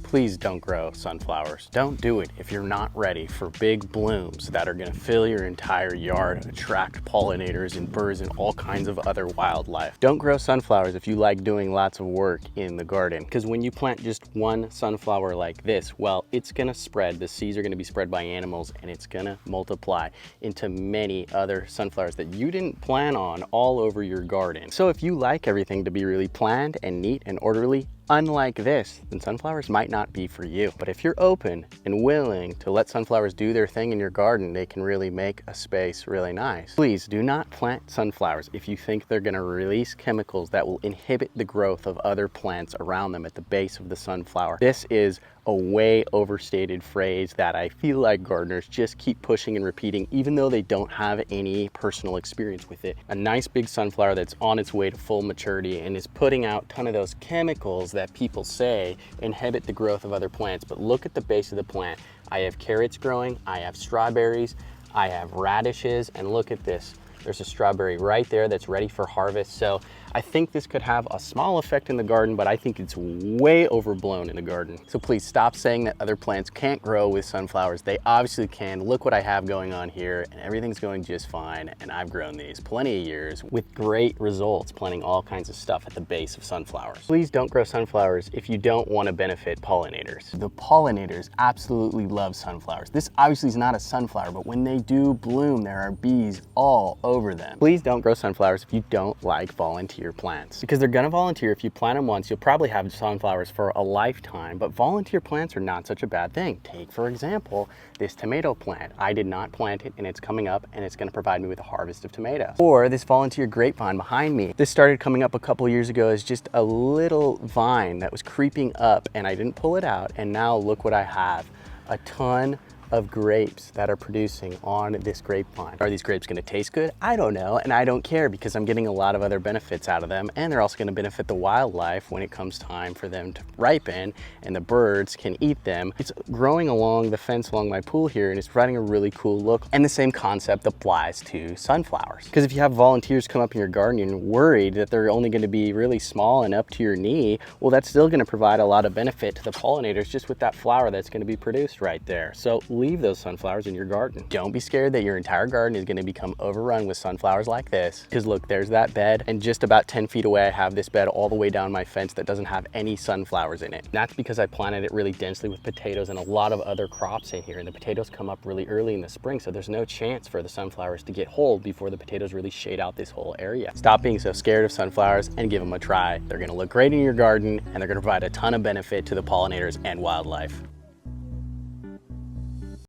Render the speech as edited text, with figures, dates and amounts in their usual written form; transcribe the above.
Please don't grow sunflowers. Don't do it if you're not ready for big blooms that are gonna fill your entire yard, attract pollinators and birds and all kinds of other wildlife. Don't grow sunflowers if you like doing lots of work in the garden, because when you plant just one sunflower like this, well, it's gonna spread. The seeds are gonna be spread by animals and it's gonna multiply into many other sunflowers that you didn't plan on all over your garden. So if you like everything to be really planned and neat and orderly, unlike this, then sunflowers might not be for you. But if you're open and willing to let sunflowers do their thing in your garden, they can really make a space really nice. Please do not plant sunflowers if you think they're gonna release chemicals that will inhibit the growth of other plants around them at the base of the sunflower. This is a way overstated phrase that I feel like gardeners just keep pushing and repeating, even though they don't have any personal experience with it. A nice big sunflower that's on its way to full maturity and is putting out a ton of those chemicals that people say inhibit the growth of other plants. But look at the base of the plant. I have carrots growing, I have strawberries, I have radishes, and look at this. There's a strawberry right there that's ready for harvest. So I think this could have a small effect in the garden, but I think it's way overblown in the garden. So please stop saying that other plants can't grow with sunflowers. They obviously can. Look what I have going on here, and everything's going just fine. And I've grown these plenty of years with great results, planting all kinds of stuff at the base of sunflowers. Please don't grow sunflowers if you don't want to benefit pollinators. The pollinators absolutely love sunflowers. This obviously is not a sunflower, but when they do bloom, there are bees all over them. Please don't grow sunflowers if you don't like volunteer plants, because they're gonna volunteer. If you plant them once, you'll probably have sunflowers for a lifetime, but volunteer plants are not such a bad thing. Take, for example, this tomato plant. I did not plant it, and it's coming up, and it's gonna provide me with a harvest of tomatoes. Or this volunteer grapevine behind me. This started coming up a couple years ago as just a little vine that was creeping up, and I didn't pull it out, and now look what I have. A ton of grapes that are producing on this grapevine. Are these grapes gonna taste good? I don't know, and I don't care, because I'm getting a lot of other benefits out of them, and they're also gonna benefit the wildlife when it comes time for them to ripen and the birds can eat them. It's growing along the fence along my pool here, and it's providing a really cool look. And the same concept applies to sunflowers, because if you have volunteers come up in your garden and you're worried that they're only gonna be really small and up to your knee, well, that's still gonna provide a lot of benefit to the pollinators just with that flower that's gonna be produced right there. So leave those sunflowers in your garden. Don't be scared that your entire garden is going to become overrun with sunflowers like this, because look, there's that bed, and just about 10 feet away I have this bed all the way down my fence that doesn't have any sunflowers in it. And that's because I planted it really densely with potatoes and a lot of other crops in here, and the potatoes come up really early in the spring, so there's no chance for the sunflowers to get whole before the potatoes really shade out this whole area. Stop being so scared of sunflowers and give them a try. They're going to look great in your garden, and they're going to provide a ton of benefit to the pollinators and wildlife.